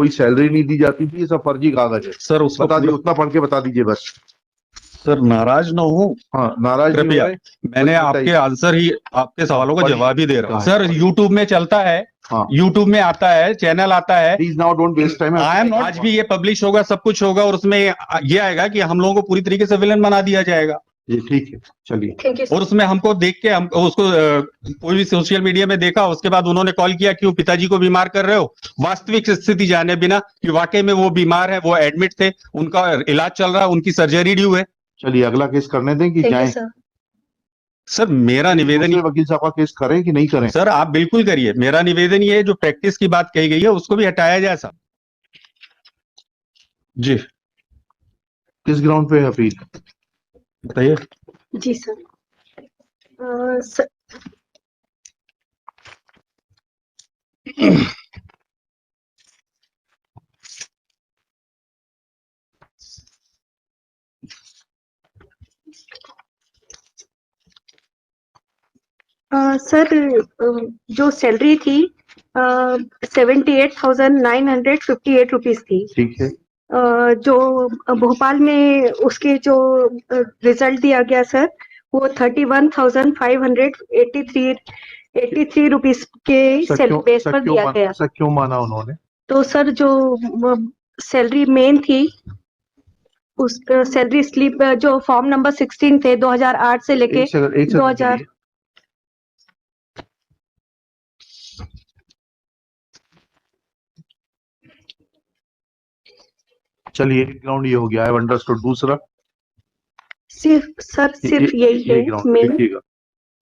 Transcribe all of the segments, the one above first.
कोई सैलरी नहीं दी जाती थी, ये सब फर्जी कागज है सर। उसका बता दीजिए, उतना पढ़ के बता दीजिए बस। सर नाराज ना हो, हाँ, नाराज नहीं हो कृपया, रहे, मैंने बस आपके बताइए। आंसर ही, आपके सवालों का पढ़िए, जवाब ही दे रहा हूँ। कहाँ सर है? यूट्यूब में चलता है, हाँ, यूट्यूब में आता है, चैनल आता है। Please now don't waste time. I am not, आज भी ये पब्लिश होगा, सब कुछ होगा, और उसमें ये आएगा कि हम लोगों को पूरी तरीके से विलन बना दिया जाएगा। ये ठीक है, चलिए। और उसमें हमको देख के, हम उसको कोई भी सोशल मीडिया में देखा, उसके बाद उन्होंने कॉल किया, क्यों पिताजी को बीमार कर रहे हो, वास्तविक स्थिति जाने बिना कि वाकई में वो बीमार है, वो एडमिट थे, उनका इलाज चल रहा है, उनकी सर्जरी ड्यू है। चलिए, अगला केस करने दें कि जाएं? सर मेरा निवेदन, दूसरे वकील साहब का केस करें कि नहीं करें? सर आप बिल्कुल करिए, मेरा निवेदन ये है, जो प्रैक्टिस की बात कही गई है उसको भी हटाया जाए साहब जी। किस ग्राउंड पे है अपील? बताइए। जी सर। सर जो सैलरी थी 78,958 रुपीज थी। ठीक है। जो भोपाल में उसके जो रिजल्ट दिया गया सर, वो 31,583 रुपीज के बेस पर दिया गया। ऐसा क्यों माना उन्होंने? तो सर जो सैलरी मेन थी, उस सैलरी स्लिप जो फॉर्म नंबर 16 थे 2008 से लेके 2000। चलिए, ग्राउंड ये हो गया, आई अंडरस्टूड। दूसरा सिर्फ यही है मेन।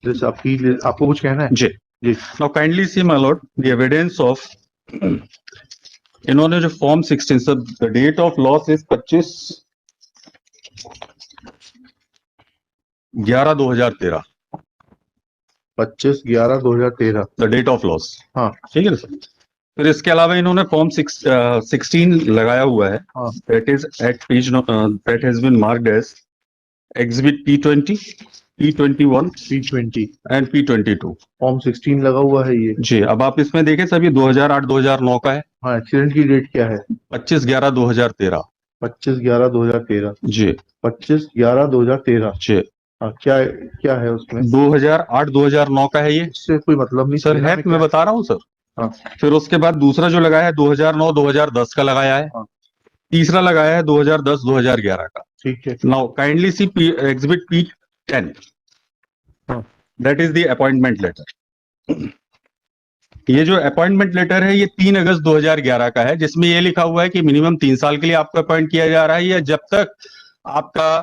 जैसे आपको कुछ कहना है? जी जी। Now kindly see my lord the evidence of, इन्होंने जो form 16, sir the date of loss is 25/11/2013। 25/11/2013 the date of loss. हाँ, ठीक है सर। फिर इसके अलावा इन्होंने फॉर्म 16 लगाया हुआ है, that is at page, that has been marked as exhibit P20, P21, P20 and P22। Form 16 लगा हुआ है ये। जी, अब आप इसमें देखें सर, ये 2008-2009 का है। हाँ, एक्सीडेंट की डेट क्या है? 25/11/2013। 25/11/2013 जी। 25/11/2013 जी। हाँ, क्या है उसमें? 2008-2009 का है ये। इससे कोई मतलब नहीं सर है, मैं बता रहा हूँ सर। हाँ। फिर उसके बाद दूसरा जो लगाया है 2009-2010 का लगाया है। हाँ। तीसरा लगाया है 2010-2011 का। ठीक है। Now kindly see exhibit P10, that is the appointment letter. ये जो अपॉइंटमेंट लेटर है, ये 3 अगस्त 2011 का है, जिसमें ये लिखा हुआ है कि मिनिमम 3 साल के लिए आपको अपॉइंट किया जा रहा है, या जब तक आपका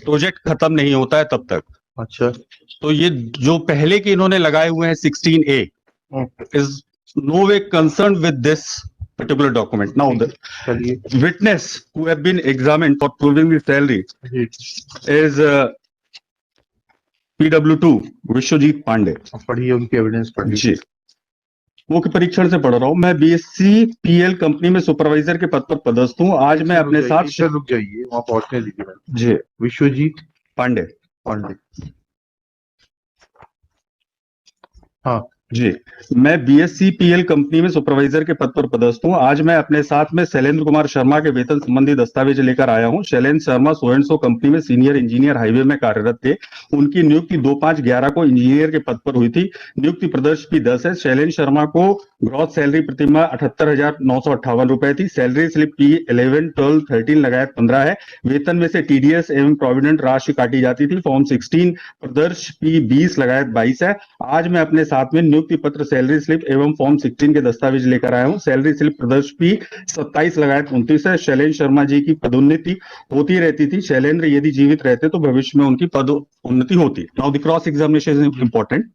प्रोजेक्ट खत्म नहीं होता है तब तक। अच्छा। तो ये जो पहले के इन्होंने लगाए हुए हैं 16A is no way concern with this particular document. Now the witness who have been examined for proving the salary is PW2 Vishwajeet Pandey. पढ़िए उनके एविडेंस पढ़िए। जी, मुख्य परीक्षण से पढ़ रहा हूं मैं। BSCPL कंपनी में सुपरवाइजर के पद पर पदस्थ हूं। आज मैं अपने साथ, रुक जाइए, वहां पहुंचने दीजिए। जी। विश्वजीत पांडे। हाँ जी, मैं BSCPL कंपनी में सुपरवाइजर के पद पर पदस्थ हूं। आज मैं अपने साथ में शैलेंद्र कुमार शर्मा के वेतन संबंधी दस्तावेज लेकर आया हूं। शैलेंद्र शर्मा सो कंपनी में सीनियर इंजीनियर हाईवे में कार्यरत थे। उनकी नियुक्ति 2/5/11 को इंजीनियर के पद पर हुई थी। नियुक्ति प्रदर्श भी 10 है। शैलेंद्र शर्मा को ग्रॉस सैलरी प्रतिमाह 78,958 रुपए थी। सैलरी स्लिप P11, 12, 13 लगायत 15 है। वेतन में से TDS एवं प्रोविडेंट राशि काटी जाती थी। फॉर्म 16 प्रदर्श P20 लगायत 22 है। आज मैं अपने साथ में नियुक्ति पत्र, सैलरी स्लिप एवं फॉर्म 16 के दस्तावेज लेकर आया हूं। सैलरी स्लिप प्रदर्श P27 लगायत 29 है। शैलेंद्र शर्मा जी की पदोन्नति होती रहती थी। शैलेंद्र यदि जीवित रहते तो भविष्य में उनकी पदोन्नति होती। Now the cross examination is important.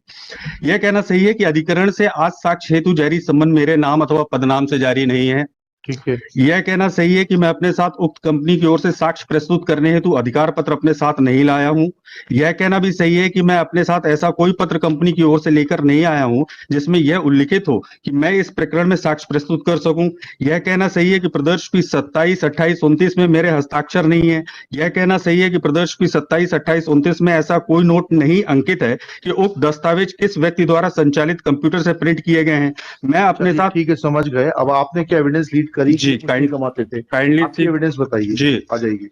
यह कहना सही है कि अधिकरण से आज साक्ष्य हेतु जारी सम्मन मेरे नाम अथवा पदनाम से जारी नहीं है। ठीक है। यह कहना सही है कि मैं अपने साथ उक्त कंपनी की ओर से साक्ष्य प्रस्तुत करने हेतु अधिकार पत्र अपने साथ नहीं लाया हूं। यह कहना भी सही है कि मैं अपने साथ ऐसा कोई पत्र कंपनी की ओर से लेकर नहीं आया हूं जिसमें यह उल्लिखित हो कि मैं इस प्रकरण में साक्ष्य प्रस्तुत कर सकूं। यह कहना सही है कि प्रदर्श P 27, 28, 29 में मेरे हस्ताक्षर नहीं है। यह कहना सही है कि प्रदर्श P 27, 28, 29 में ऐसा कोई नोट नहीं अंकित है कि उक्त दस्तावेज किस व्यक्ति द्वारा संचालित कंप्यूटर से प्रिंट किए गए हैं। मैं अपने साथ, ठीक है, समझ गए। अब आपने क्या एविडेंस लीड करी जी, कि कितने कमाते थे? काइंडली आपकी एविडेंस बताइए। जी। आ जाइए।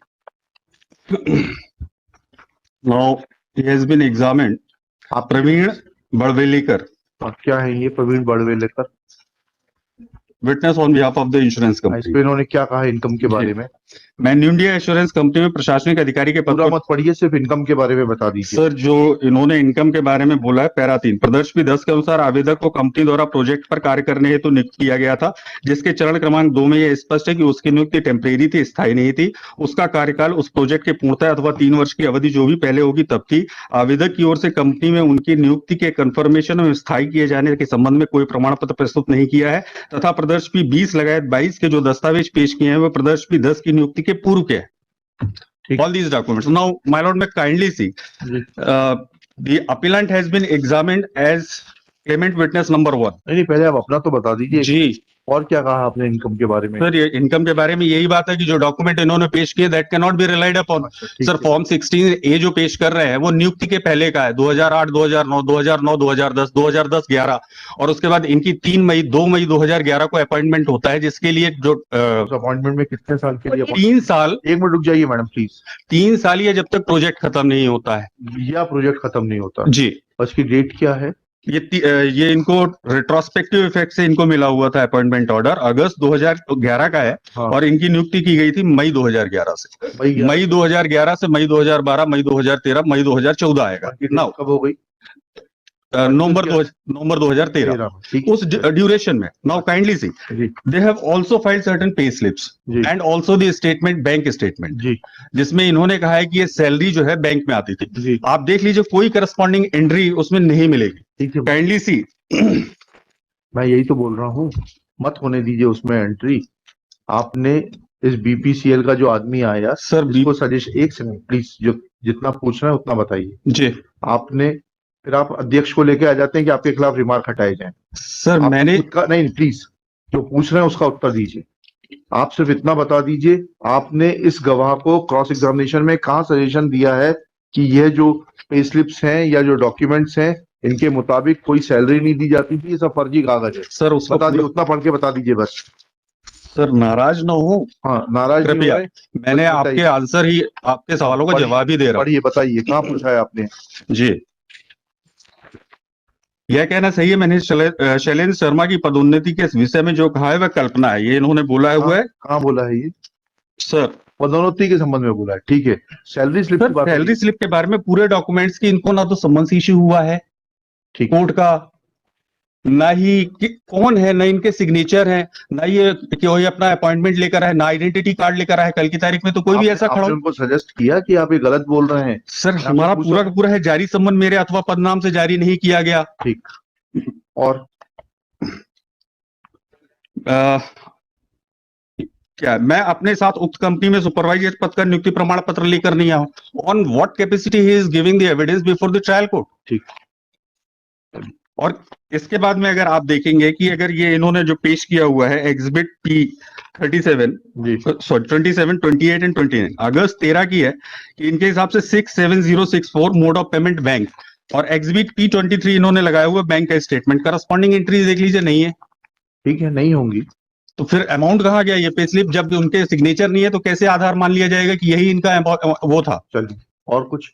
Now he has been examined आप प्रवीण बड़वेलीकर, क्या है ये Praveen Badwelekar? Witness on behalf of the insurance इस कंपनी। पे इन्होंने क्या कहा इनकम के बारे में? मैं न्यू इंडिया इंश्योरेंस कंपनी में प्रशासनिक अधिकारी के पद पूरा पर। मत पढ़िए, सिर्फ इनकम के बारे में बता दीजिए। सर, जो इन्होंने इनकम के बारे में बोला है, पैरा 3 प्रदर्श भी 10 के अनुसार आवेदक को कंपनी द्वारा प्रोजेक्ट पर कार्य करने हेतु नियुक्त किया गया था, जिसके चरण क्रमांक 2 में यह स्पष्ट है कि उसकी नियुक्ति टेम्परेरी थी, स्थायी नहीं थी। उसका कार्यकाल उस प्रोजेक्ट के पूर्णतः अथवा 3 वर्ष की अवधि जो भी पहले होगी तब थी। आवेदक की ओर से कंपनी में उनकी नियुक्ति के कंफर्मेशन में स्थायी किए जाने के संबंध में कोई प्रमाण पत्र प्रस्तुत नहीं किया है तथा प्रदर्श भी 20 लगायत 22 के जो दस्तावेज पेश किए हैं वह प्रदर्श भी 10 की नियुक्ति के पूर्व के हैं। ठीक। All these documents. Now, my lord, may kindly see. The appellant has been examined as claimant witness number 1. नहीं, पहले आप अपना तो बता दीजिए। जी और क्या कहा आपने इनकम के बारे में? सर, ये इनकम के बारे में यही बात है कि जो डॉक्यूमेंट इन्होंने पेश किए that can not be relied upon. अच्छा, ठीक सर, है। फॉर्म 16 ए जो पेश कर रहे हैं वो नियुक्ति के पहले का है, 2008, 2009, 2009, 2010, 2010, 11 और उसके बाद इनकी 2 मई 2011 को अपॉइंटमेंट होता है, जिसके लिए जो उस अपॉइंटमेंट में कितने साल के लिए? 3 साल, 1 मिनट रुक जाइए मैडम प्लीज। 3 साल या जब तक प्रोजेक्ट खत्म नहीं होता है। या प्रोजेक्ट खत्म नहीं होता? जी। उसकी डेट क्या है? ये इनको रेट्रोस्पेक्टिव इफेक्ट से इनको मिला हुआ था अपॉइंटमेंट ऑर्डर, अगस्त 2011 का है। हाँ। और इनकी नियुक्ति की गई थी मई 2011 से। मई 2011 से मई 2012, मई 2013, मई 2014 आएगा। नाउ कब हो गई? नवंबर 2013 ठीक। उस ड्यूरेशन में। नाउ काइंडली सी, जी they have also filed certain pay slips जी and also the statement, bank statement, जी जिसमें इन्होंने कहा है कि ये सैलरी जो है बैंक में आती थी। जी। आप देख लीजिए, कोई करस्पॉन्डिंग एंट्री उसमें नहीं मिलेगी। ठीक है, काइंडली सी। मैं यही तो बोल रहा हूँ, मत होने दीजिए उसमें एंट्री। आपने इस बीपीसीएल का जो आदमी आया सर, इसको सजेस्ट, एक सेकंड प्लीज, जो जितना पूछना है उतना बताइए। जी आपने फिर आप अध्यक्ष को लेके आ जाते हैं कि आपके खिलाफ रिमार्क हटाए जाएं। सर, आप मैंने खुद का नहीं, प्लीज जो पूछ रहे हैं उसका उत्तर दीजिए। आप सिर्फ इतना बता दीजिए, आपने इस गवाह को क्रॉस एग्जामिनेशन में कहाँ सजेशन दिया है कि यह जो पे स्लिप्स हैं या जो डॉक्यूमेंट्स हैं इनके मुताबिक कोई सैलरी नहीं दी जाती थी, ये सब फर्जी कागज है? सर उसको बता दीजिए, उतना पढ़ के बता दीजिए बस। सर, नाराज ना हो, हाँ, नाराज नहीं हो कृपया। रहे? मैंने बस आपके आंसर ही, आपके सवालों का पढ़िए, जवाब ही दे रहा पढ़िए, बताइए कहाँ पूछा है आपने? हूँ। जी, यह कहना सही है, मैंने शैलेंद्र शर्मा की पदोन्नति के विषय में जो कहा है वह कल्पना है, ये इन्होंने बोला हुआ है। कहाँ बोला है ये? सर, पदोन्नति के संबंध में बोला है, ठीक है। सैलरी स्लिप की बात, सैलरी स्लिप के बारे में पूरे डॉक्यूमेंट्स की इनको ना तो समन्स इश्यू हुआ है ठीक, कोर्ट का, ना ही कि कौन है, ना इनके सिग्नेचर हैं, ना ये कि कोई अपना अपॉइंटमेंट लेकर आए, ना आइडेंटिटी कार्ड लेकर आए कल की तारीख में, तो कोई भी ऐसा खड़ा आपने हो। उनको सजेस्ट किया कि आप ये गलत बोल रहे हैं? सर, हमारा पूरा का पूरा है, जारी संबंध मेरे अथवा पद नाम से जारी नहीं किया गया। ठीक। और क्या मैं अपने साथ उक्त कंपनी में सुपरवाइजर पद का नियुक्ति प्रमाण पत्र लेकर नहीं आया हूं? On what capacity he is giving the evidence before the trial court? ठीक। और इसके बाद में अगर आप देखेंगे कि अगर ये इन्होंने जो पेश किया हुआ है एग्जिबिट P 37, जी, सॉरी 27, 28 एंड 29 अगस्त 13 की है कि इनके हिसाब से 67064 मोड ऑफ पेमेंट बैंक, और एग्जिबिट P 23 इन्होंने लगाया हुआ बैंक का स्टेटमेंट, करस्पॉन्डिंग एंट्री देख लीजिए, नहीं है। ठीक है, नहीं होंगी तो फिर अमाउंट कहाँ गया? ये पे स्लिप जब उनके सिग्नेचर नहीं है तो कैसे आधार मान लिया जाएगा कि यही इनका वो था? चलिए, और कुछ?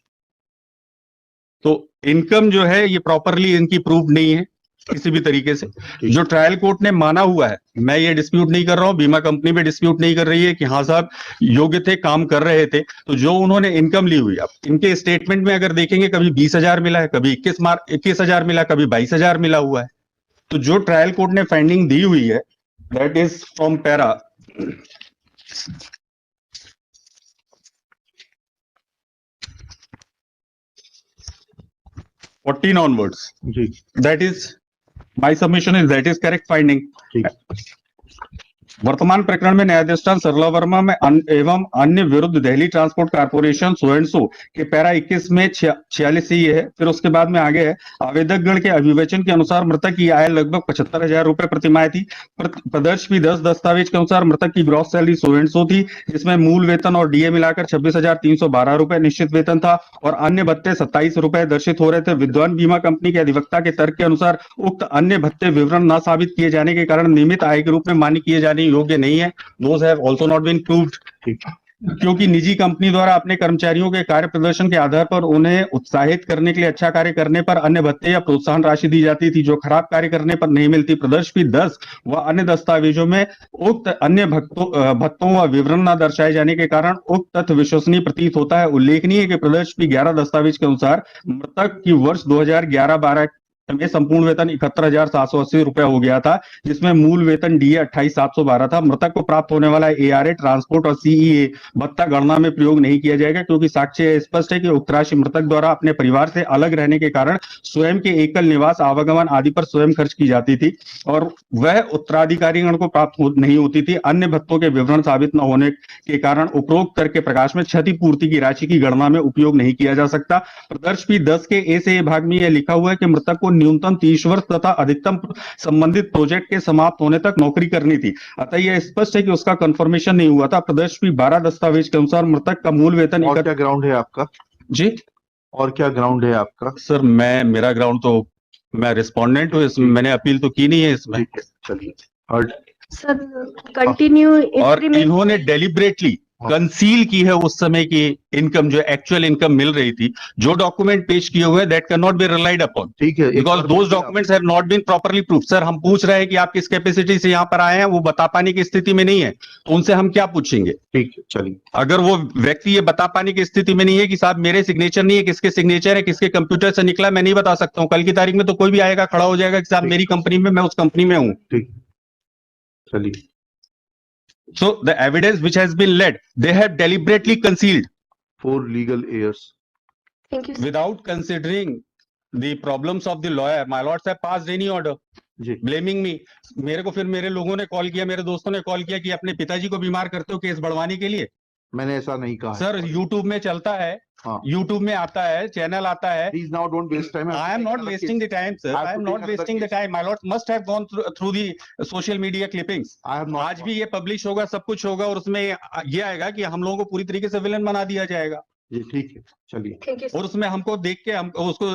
तो इनकम जो है ये प्रॉपरली इनकी प्रूव नहीं है किसी भी तरीके से। जो ट्रायल कोर्ट ने माना हुआ है, मैं ये डिस्प्यूट नहीं कर रहा हूं, बीमा कंपनी में डिस्प्यूट नहीं कर रही है कि हाँ साहब योग्य थे, काम कर रहे थे, तो जो उन्होंने इनकम ली हुई, अब इनके स्टेटमेंट में अगर देखेंगे कभी 20,000 मिला है, कभी 21,000 मिला, कभी 22,000 मिला हुआ है। तो जो ट्रायल कोर्ट ने फाइंडिंग दी हुई है that is from para 14 onwards. जी, That is, my submission is that is correct finding. ठीक। वर्तमान प्रकरण में न्यायाधीश सरला वर्मा में एवं अन्य विरुद्ध Delhi transport corporation so and so के पैरा 21 में 46 से ये है। फिर उसके बाद में आगे है, आवेदक गण के अभिवेचन के अनुसार मृतक की आय लगभग 75,000 रुपए प्रतिमाह थी। प्रदर्श भी 10 दस्तावेज के अनुसार मृतक की gross salary so and so थी, जिसमें मूल वेतन और डीए मिलाकर 26,312 रुपए निश्चित वेतन था और अन्य भत्ते 27 रुपए दर्शित हो रहे थे। विद्वान बीमा कंपनी के अधिवक्ता के तर्क के अनुसार उक्त अन्य भत्ते विवरण न साबित किए जाने के कारण नियमित आय के रूप में मान्य किए जाने करने योग्य नहीं है, those have also not been proved. ठीक है। क्योंकि निजी कंपनी द्वारा अपने कर्मचारियों के कार्य प्रदर्शन के आधार पर उन्हें उत्साहित करने के लिए अच्छा कार्य करने पर अन्य भत्ते या प्रोत्साहन राशि दी जाती थी, जो खराब कार्य करने पर नहीं मिलती। प्रदर्श P 10 व अन्य दस्तावेजों में उक्त अन्य भत्तों व विवरण न दर्शाए जाने के कारण उक्त तथ्य विश्वसनीय प्रतीत होता है। उल्लेखनीय है कि प्रदर्श P 11 दस्तावेज के अनुसार मृतक की वर्ष 2011-12 में संपूर्ण वेतन 71,780 रुपया हो गया था, जिसमें मूल वेतन DA 28,712 था। मृतक को प्राप्त होने वाला ARA, ट्रांसपोर्ट और CEA भत्ता गणना में प्रयोग नहीं किया जाएगा, क्योंकि साक्ष्य स्पष्ट है कि उक्त राशि मृतक द्वारा अपने परिवार से अलग रहने के कारण स्वयं के एकल निवास, आवागमन आदि पर स्वयं खर्च की जाती थी और वह उत्तराधिकारीगण को प्राप्त नहीं होती थी। अन्य भत्तों के विवरण साबित न होने के कारण उपरोक्त कर के प्रकाश में क्षतिपूर्ति की राशि की गणना में उपयोग नहीं किया जा सकता। प्रदर्श P 10 के A से A भाग में यह लिखा हुआ है कि मृतक को न्यूनतम 30 वर्ष तथा अधिकतम संबंधित प्रोजेक्ट के समाप्त होने तक नौकरी करनी थी। अतः यह स्पष्ट है कि उसका कंफर्मेशन नहीं हुआ था। प्रदर्श P 12 दस्तावेज के अनुसार मृतक का मूल वेतन और क्या ग्राउंड है आपका? जी और क्या ग्राउंड है आपका? सर, मेरा ग्राउंड तो मैं रिस्पोंडेंट हूँ इसमें, मैंने अपील तो की नहीं है इसमें। ठीक है, चलिए। और सर कंटिन्यू और इन्होंने डेलिबरेटली कंसील की है उस समय की इनकम, जो एक्चुअल इनकम मिल रही थी। जो डॉक्यूमेंट पेश किए हुए that can not be relied upon, ठीक है, because those documents have not been properly proof. Sir, हम पूछ रहे हैं कि आप किस कैपेसिटी से यहाँ पर आए हैं, वो बता पाने की स्थिति में नहीं है, तो उनसे हम क्या पूछेंगे? ठीक है, चलिए। अगर वो व्यक्ति ये बता पाने की स्थिति में नहीं है कि साहब मेरे सिग्नेचर नहीं है, किसके सिग्नेचर है, किसके कंप्यूटर से निकला, मैं नहीं बता सकता हूँ। कल की तारीख में तो कोई भी आएगा, खड़ा हो जाएगा कि साहब मेरी कंपनी में, मैं उस कंपनी में हूँ। ठीक, चलिए। So the evidence which has been led, they have deliberately concealed For legal heirs. Thank you without considering the problems of the lawyer. My lords have passed any order जी, blaming me. मेरे को फिर मेरे लोगों ने call किया, मेरे दोस्तों ने कॉल किया कि अपने पिताजी को बीमार करते हो केस बढ़वाने के लिए। मैंने ऐसा नहीं कहा है। सर, YouTube में चलता है, हाँ। YouTube में आता है, चैनल आता है। Please now don't waste time. I am not wasting the time, sir. I am not wasting the time. My lords must have gone through the social media clippings. I have not. आज भी ये publish होगा, सब कुछ होगा और उसमें ये आएगा कि हम लोगों को पूरी तरीके से विलन बना दिया जाएगा। जी, ठीक है, चलिए। थैंक यू और उसमें हमको देख के, हम उसको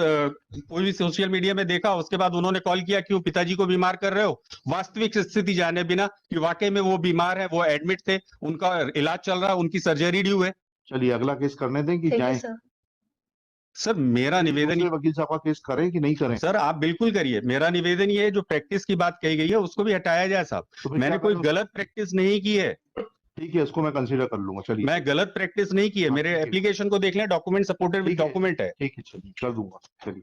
कोई भी सोशल मीडिया में देखा, उसके बाद उन्होंने कॉल किया क्यों पिताजी को बीमार कर रहे हो, वास्तविक स्थिति जाने बिना कि वाकई में वो बीमार है, वो एडमिट थे, उनका इलाज चल रहा है, उनकी सर्जरी ड्यू है। चलिए, अगला केस करने दें कि थैंक यू जाएं? सर। सर, मेरा निवेदन, दूसरे वकील साहब का केस करें कि नहीं करें? सर आप बिल्कुल करिए। मेरा निवेदन ये है, जो प्रैक्टिस की बात कही गई है उसको भी हटाया जाए साहब। तो फिर मैंने क्या कोई करूं? गलत प्रैक्टिस नहीं की है, ठीक है, इसको मैं कंसीडर कर लूंगा। चलिए, मैं गलत प्रैक्टिस नहीं की है। हाँ, मेरे ठीक है। एप्लीकेशन को देख लें, डॉक्यूमेंट सपोर्टेड विद ठीक है। डॉक्यूमेंट है। ठीक है, चलिए, कर दूंगा। चलिए।